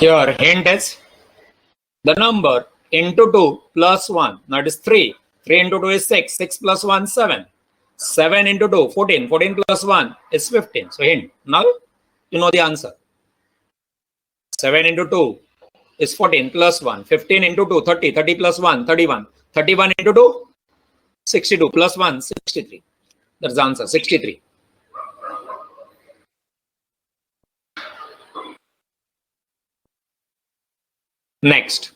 Here hint is the number into 2 plus 1, that is 3. 3 into 2 is 6. 6 plus 1, 7. 7 into 2, 14. 14 plus 1 is 15. So hint. Now you know the answer. 7 into 2 is 14 plus 1. 15 into 2, 30. 30 plus 1, 31. 31 into 2, 62 plus 1, 63. That's the answer, 63. Next.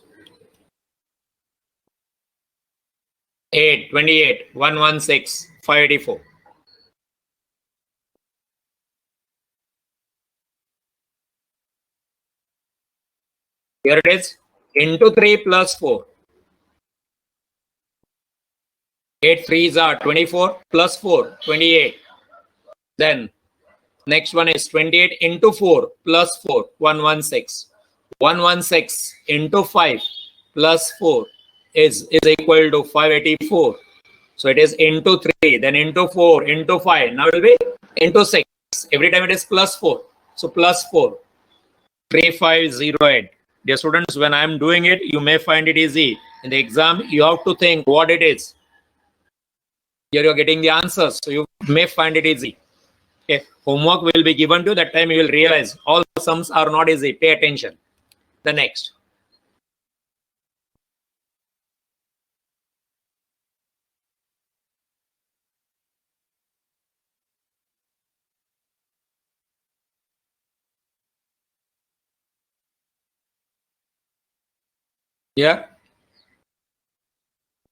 8, 28, 116, 584. Here it is, into 3 plus 4. 8 3s are 24 plus 4, 28. Then next one is 28 into 4 plus 4, 116. 116 into 5 plus 4 is equal to 584. So it is into 3, then into 4, into 5. Now it will be into 6. Every time it is plus 4. So plus 4. 3508. Dear students, when I am doing it, you may find it easy. In the exam, you have to think what it is. Here you are getting the answers, so you may find it easy. Okay. Homework will be given to you. That time you will realize all the sums are not easy. Pay attention. The next. Here.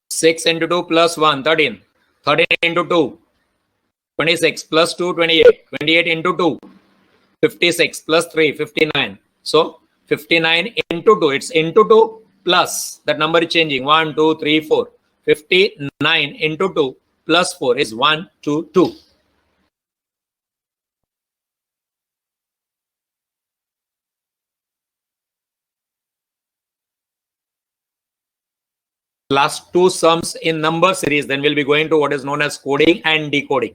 6 into 2 plus 1, 13. 13 into 2, 26 plus 2, 28. 28 into 2, 56 plus 3, 59. So 59 into 2, it's into 2 plus, that number is changing, 1, 2, 3, 4. 59 into 2 plus 4 is 1, 2, 2. Last two sums in number series, then we'll be going to what is known as coding and decoding.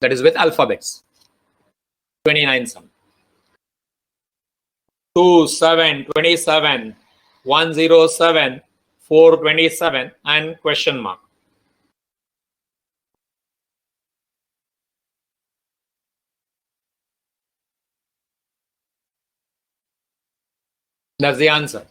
That is with alphabets. 29 sum. 2, 7, 27, 107, 427, and question mark. That's the answer.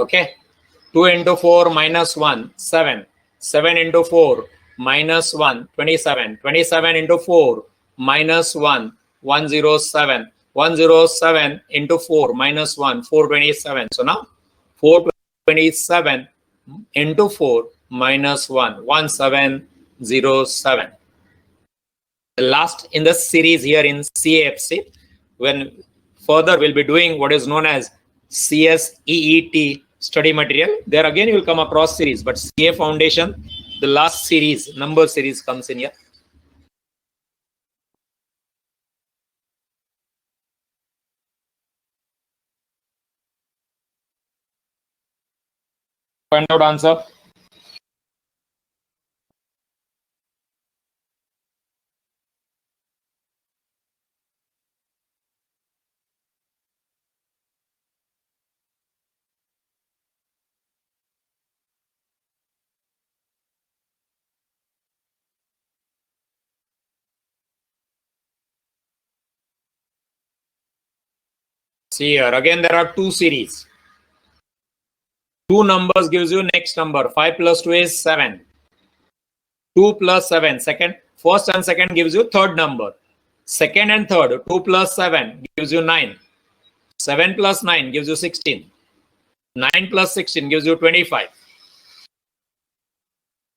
Okay. 2 into 4 minus 1, 7. 7 into 4 minus 1, 27. 27 into 4 minus 1, 107. 107 into 4 minus 1, 427. So now 427 into 4 minus 1, 1707. The last in the series here in CAFC, when further we'll be doing what is known as CSEET study material. There again you will come across series, but CA Foundation, the last series, number series comes in here. Find out answer. See here, again there are two series. Two numbers gives you next number. 5 plus 2 is 7. 2 plus 7, second. First and second gives you third number. Second and third, 2 plus 7 gives you 9. 7 plus 9 gives you 16. 9 plus 16 gives you 25.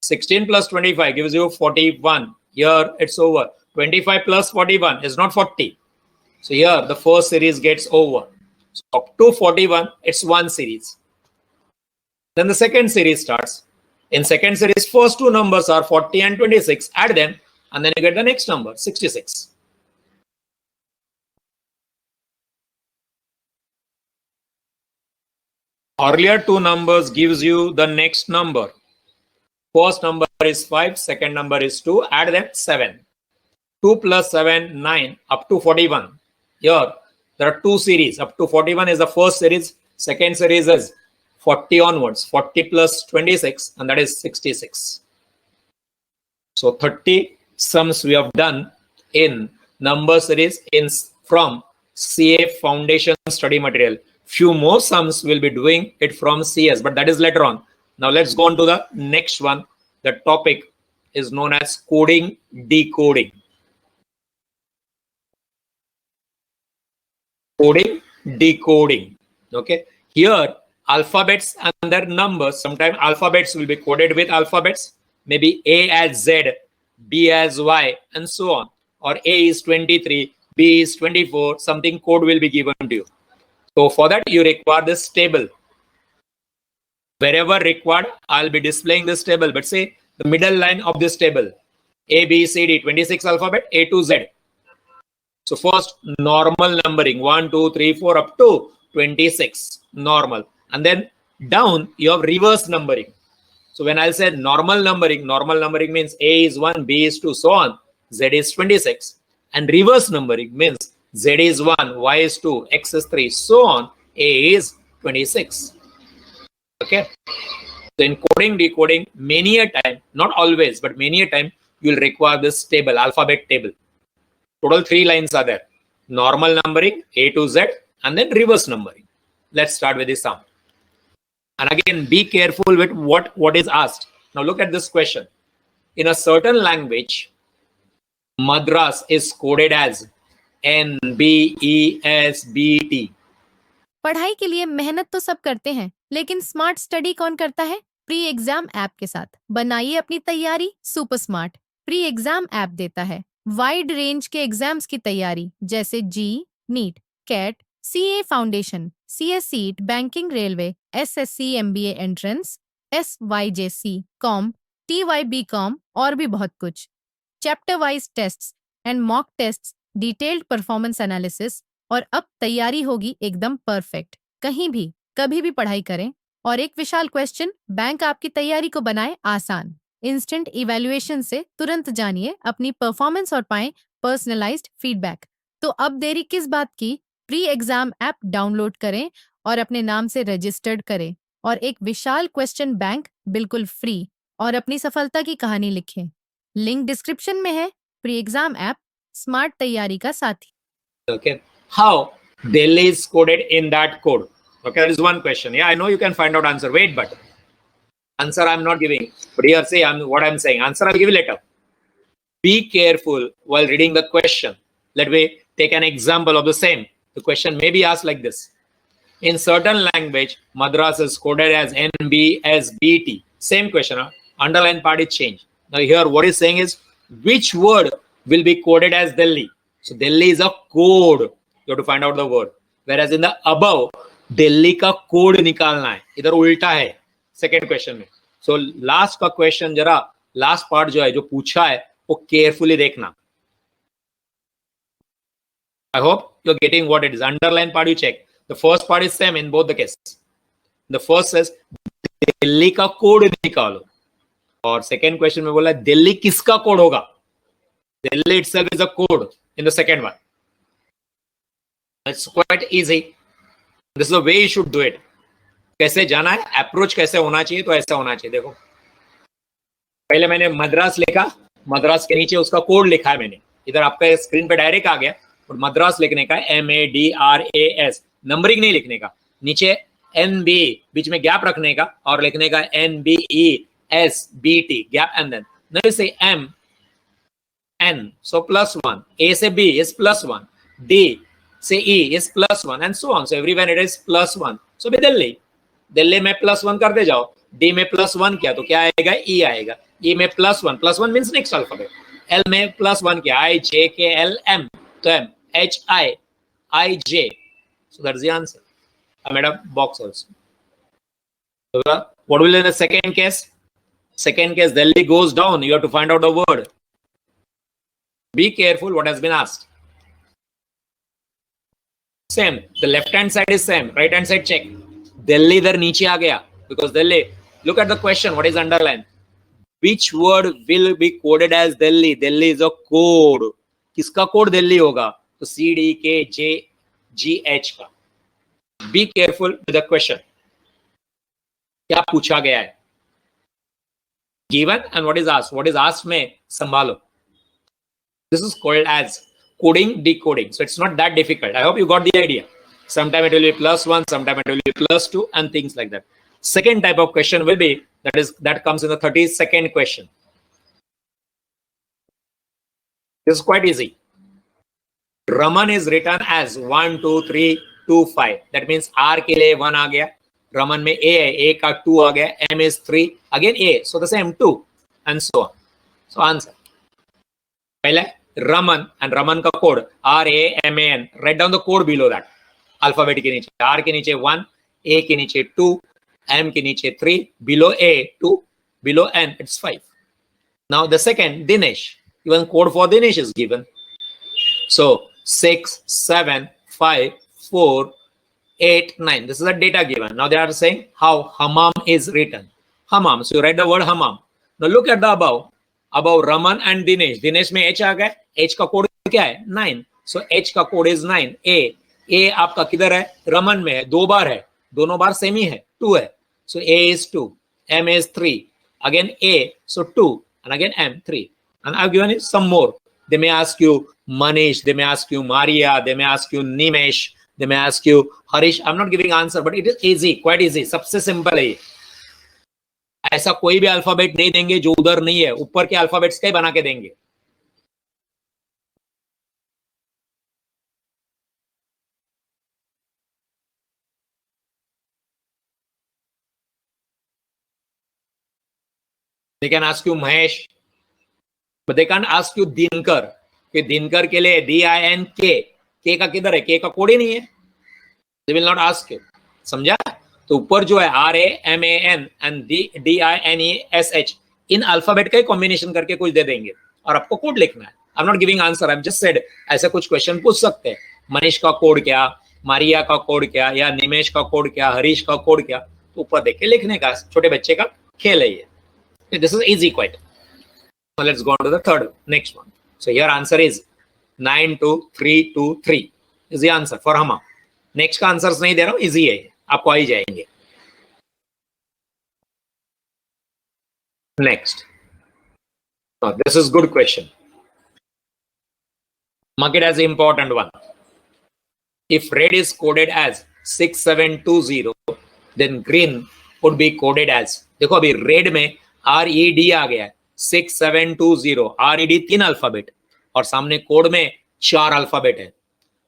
16 plus 25 gives you 41. Here it's over. 25 plus 41 is not 40. So here the first series gets over. So up to 41, it's one series. Then the second series starts. In second series, first two numbers are 40 and 26. Add them, and then you get the next number, 66. Earlier two numbers gives you the next number. First number is 5, second number is 2, add them 7. 2 plus 7, 9, up to 41. Here, there are two series. Up to 41 is the first series. Second series is 40 onwards. 40 plus 26, and that is 66. So 30 sums we have done in number series from CA Foundation study material. Few more sums will be doing it from CS, but that is later on. Now let's go on to the next one. The topic is known as coding, decoding. Coding, decoding. Okay. Here, alphabets and their numbers. Sometimes alphabets will be coded with alphabets. Maybe A as Z, B as Y, and so on. Or A is 23, B is 24. Something code will be given to you. So for that, you require this table. Wherever required, I'll be displaying this table. But say the middle line of this table, A, B, C, D, 26 alphabet, A to Z. So first, normal numbering, 1, 2, 3, 4, up to 26, normal. And then down, you have reverse numbering. So when I say normal numbering means A is 1, B is 2, so on. Z is 26. And reverse numbering means Z is 1, Y is 2, X is 3, so on. A is 26. Okay. So in coding, decoding, many a time, not always, but many a time, you will require this table, alphabet table. Total 3 lines are there. Normal numbering, A to Z, and then reverse numbering. Let's start with the sum. And again, be careful with what is asked. Now look at this question. In a certain language, Madras is coded as NBESBT. पढ़ाई के लिए मेहनत तो सब करते हैं, लेकिन smart study कौन करता है? प्री एग्जाम ऐप के साथ बनाइए अपनी तैयारी super smart. Pre exam app देता है वाइड रेंज के एग्जाम्स की तैयारी, जैसे JEE, NEET, CAT, CA foundation, CSEET, banking, railway, SSC, MBA entrance, SYJC, com, TYBCom और भी बहुत कुछ। Chapter wise tests and mock tests, detailed performance analysis, और अब तैयारी होगी एकदम परफेक्ट। कहीं भी कभी भी पढ़ाई करें और एक विशाल क्वेश्चन बैंक आपकी तैयारी को बनाए आसान। इंस्टेंट इवैल्यूएशन से तुरंत जानिए अपनी परफॉर्मेंस और पाएं पर्सनलाइज्ड फीडबैक। तो अब देरी किस बात की? प्री एग्जाम ऐप डाउनलोड करें और अपने नाम से रजिस्टर्ड करें और एक विशाल क्वेश्चन बैंक बिल्कुल फ्री और अपनी सफलता की कहानी लिखें। लिंक डिस्क्रिप्शन में है। प्री एग्जाम ऐप स्मार्ट तैयारी का साथी। Okay. How Delhi is coded in that code? Okay, that is one question. Yeah, I know you can find out answer. Wait, but answer I'm not giving. But here, say what I'm saying. Answer I'll give you later. Be careful while reading the question. Let me take an example of the same. The question may be asked like this. In certain language, Madras is coded as NBSBT. Same question. Underline part is changed. Now here, what is saying is which word will be coded as Delhi? So Delhi is a code. You have to find out the word. Whereas in the above, Delhi का code निकालना है. इधर उल्टा है. Second question में. So last का question जरा last part जो है जो पूछा है वो carefully देखना. I hope you're getting what it is. Underline part you check. The first part is same in both the cases. The first says Delhi का code निकालो. और second question में बोला दिल्ली किसका code होगा? Delhi itself is a code in the second one. It's quite easy. This is the way you should do it. कैसे जाना है, अप्रोच कैसे होना चाहिए, तो ऐसा होना चाहिए। देखो पहले मैंने मद्रास लिखा, मद्रास के नीचे उसका कोड लिखा है मैंने, इधर आपका स्क्रीन पे डायरेक्ट आ गया। और मद्रास लिखने का MADRAS, नंबरिंग नहीं लिखने का, नीचे NB बीच में गैप रखने का और लिखने का NBESBT गैप एंड देन नहीं से M N, so +1. A से B is +1. D से E is +1 and so on. So everywhere it is +1. So be Delhi. Delhi में +1 कर दे जाओ, D में +1 किया तो क्या आएगा? E आएगा। E में +1, +1 means next alphabet. L में +1 किया, I J K L M, तो M H I J. So that's the answer. I made a box also. So what will be the second case? Second case, Delhi goes down. You have to find out the word. Be careful what has been asked. Same. The left hand side is same. Right hand side check. Delhi इधर नीचे आ गया, because Delhi, look at the question, what is underline, which word will be coded as Delhi, Delhi is a code, किसका code Delhi होगा, तो C D K J G H का। Be careful with the question, क्या पूछा गया है, given and what is asked में संभालो। This is called as coding decoding, so it's not that difficult. I hope you got the idea. Sometime it will be +1, sometime it will be +2, and things like that. Second type of question will be that comes in the 32nd question. This is quite easy. Raman is written as 1 2 3 2 5. That means R के लिए 1 आ गया, Raman में A है, A का 2 आ गया, M is 3, again A, so the same 2 and so on. So answer पहले Raman and Raman का code RAMAN. Write down the code below that. Alphabet के नीचे R के नीचे 1, A के नीचे 2, M के नीचे 3, below A 2, below N it's 5. Now the second Dinesh, even code for Dinesh is given. So 6 7 5 4 8 9. This is the data given. Now they are saying how Hammam is written. Hammam. So you write the word Hammam. Now look at the above Raman and Dinesh. Dinesh में H आ गया, H का code क्या है 9, so H का code is 9. A आपका किधर है, रमन में है, 2 बार है, दोनों बार सेम ही है, 2 है, so A is 2, M is 3, again A, so 2, and again M 3, and I've given you some more. They may ask you Manish, they may ask you Maria, they may ask you Nimesh, they may ask you Harish. I'm not giving answer, but it is easy, quite easy, सबसे simple है। ऐसा कोई भी alphabet नहीं देंगे जो उधर नहीं है, ऊपर के अल्फाबेट्स के बना के देंगे। They can ask you Mahesh, but they can't ask you Dinkar, कि दिनकर के लिए DINK, K का किधर है, K का कोड ही नहीं है, they will not ask you, समझा? तो ऊपर जो है RAMAN and DINESH, in alphabet का ही कॉम्बिनेशन करके कुछ दे देंगे और आपको कोड लिखना है। I am not giving answer, I am just said ऐसे कुछ क्वेश्चन पूछ सकते हैं, मनीष का कोड क्या, मारिया का कोड क्या, या निमेश का कोड क्या, हरीश का कोड क्या, तो ऊपर देख के लिखने का छोटे बच्चे का खेल है ये। This is easy quite. So let's go on to the third, next one. So your answer is 9 2 3 2 3 is the answer for Hama. Next का आंसर्स नहीं दे रहा हूं, इजी है, आपको आ ही जाएंगे। Next. Now this is good question. Mark it as an important one. If red is coded as 6720, then green would be coded as, देखो अभी red में RED आ गया है 6720, RED 3 अल्फाबेट और सामने कोड में 4 अल्फाबेट है,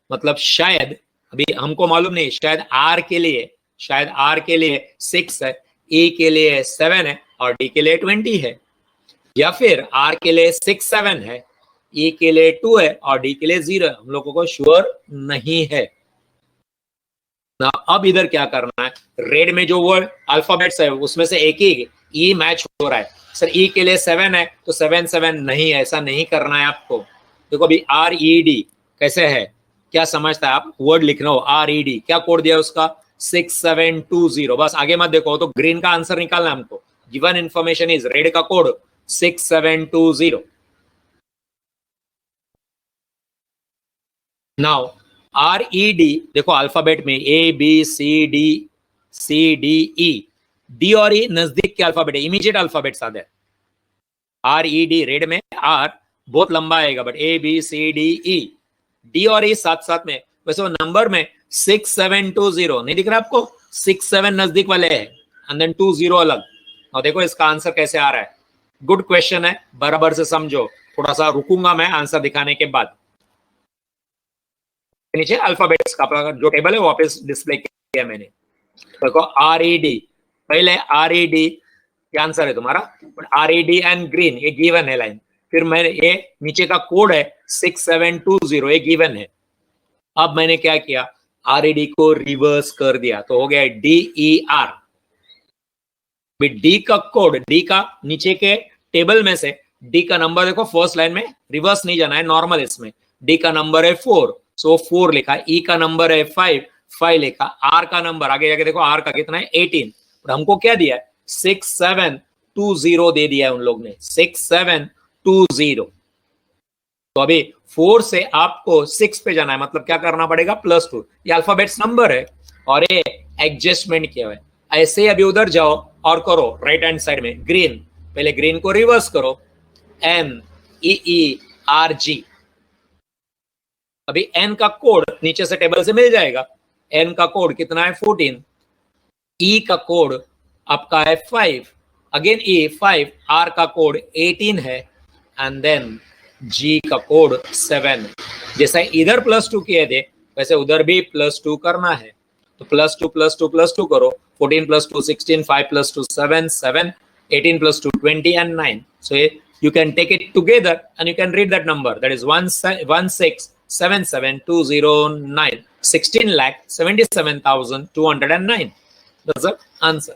मतलब शायद अभी हमको मालूम नहीं, शायद R के लिए 6 है, E के लिए 7 है और D के लिए 20 है, या फिर R के लिए 6 7 है, E के लिए 2 है और D के लिए 0 है, हम लोगों को श्योर नहीं है ना। अब इधर क्या करना है, रेड में जो वर्ड अल्फाबेट्स है उसमें से एक ही E मैच हो रहा है, सर E के लिए 7 है तो 7 7 नहीं है, ऐसा नहीं करना है आपको। देखो अभी RED कैसे है, क्या समझता है आप, वर्ड लिखना हो RED, क्या कोड दिया उसका 6720, बस आगे मत देखो, तो ग्रीन का आंसर निकालना है हमको। गिवन इंफॉर्मेशन इज रेड का कोड 6720। नाउ RED देखो अल्फाबेट में ABCDCDE, D और E नजदीक के अल्फाबेट है, इमीडिएट अल्फाबेट्स आते हैं। RED रेड में R बहुत लंबा आएगा, बट ABCDE, D और E साथ साथ में, वैसे वो नंबर में 6720 नहीं दिख रहा आपको, 6 7 नजदीक वाले है एंड देन 20 अलग। और देखो इसका आंसर कैसे आ रहा है, गुड क्वेश्चन है, बराबर से समझो, थोड़ा सा रुकूंगा मैं आंसर दिखाने के बाद। नीचे अल्फाबेट्स का जो टेबल है वापस डिस्प्ले किया मैंने, देखो RED, पहले RED क्या आंसर है तुम्हारा, RED एंड ग्रीन ये गिवन है लाइन, फिर मैंने ये नीचे का कोड है 6720 ये गिवन है। अब मैंने क्या किया, RED को रिवर्स कर दिया तो हो गया DER। D का कोड, D का नीचे के टेबल में से D का नंबर देखो फर्स्ट लाइन में, रिवर्स नहीं जाना है, नॉर्मल इसमें D का नंबर है 4, सो 4 लिखा, E का नंबर है 5, 5 लिखा, आर का नंबर आगे जाके देखो आर का कितना है 18, और हमको क्या दिया है 6720 दे दिया है उन लोग ने 6720। तो अभी 4 से आपको 6 पे जाना है, मतलब क्या करना पड़ेगा +2, ये अल्फाबेट्स नंबर है और ये एडजस्टमेंट किया हुआ है। ऐसे ही अभी उधर जाओ और करो राइट हैंड साइड में ग्रीन, पहले ग्रीन को रिवर्स करो MEERG। अभी n का कोड नीचे से टेबल से मिल जाएगा, n का कोड कितना है 14, E का कोड आपका है 5, अगेन E 5, R का कोड 18 है एंड देन G का कोड 7। जैसा इधर +2 किए थे वैसे उधर भी +2 करना है, तो +2 करो, 14 + 2 16, 5 + 2 7, 7, 18 + 2 20 and 9। So you can take it together and you can read that number, that is 1677209, 16,77,209। That's the answer।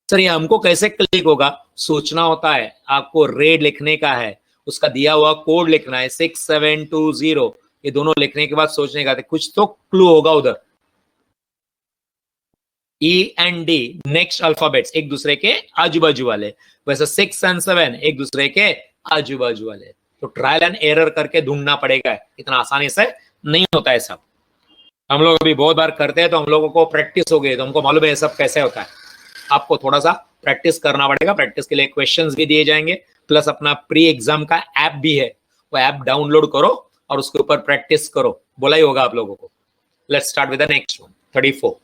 Sir ये हमको कैसे क्लिक होगा, सोचना होता है, आपको रेड लिखने का है, उसका दिया हुआ कोड लिखना है 6720, ये दोनों लिखने के बाद सोचने का कुछ तो क्लू होगा उधर। E and D next alphabets एक दूसरे के आजू बाजू वाले, वैसे 6 and 7 एक दूसरे के आजू बाजू वाले, तो ट्रायल एंड एरर करके ढूंढना पड़ेगा, इतना आसानी से नहीं होता है सब। हम लोग अभी बहुत बार करते हैं तो हम लोगों को प्रैक्टिस हो गई, तो हमको मालूम है सब कैसे होता है। आपको थोड़ा सा प्रैक्टिस करना पड़ेगा, प्रैक्टिस के लिए क्वेश्चंस भी दिए जाएंगे, प्लस अपना प्री एग्जाम का ऐप भी है, वो ऐप डाउनलोड करो और उसके ऊपर प्रैक्टिस करो, बोला ही होगा आप लोगों को। Let's start with the next one 34।